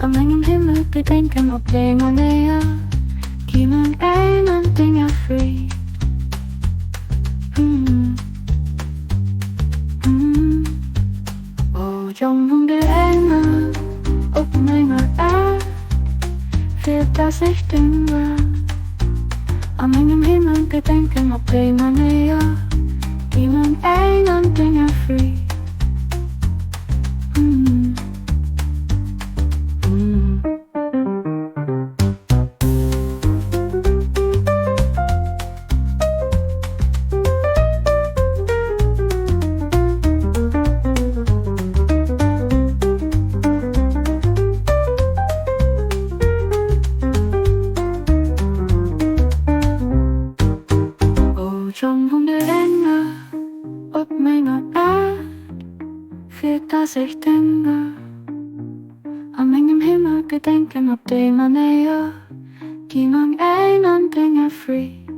Am engem Himmel gedenken ob länger näher, gingen einen Dinger free. Og jungen det ender op længere er, wird das sich dünner. Am engem Himmel gedenken ob länger näher, gingen einen Dinger free. Som hun det ender op længere er, wird das sich dünner. Am engem Himmel gedenken ob längere näher, gingen einen Dinger free.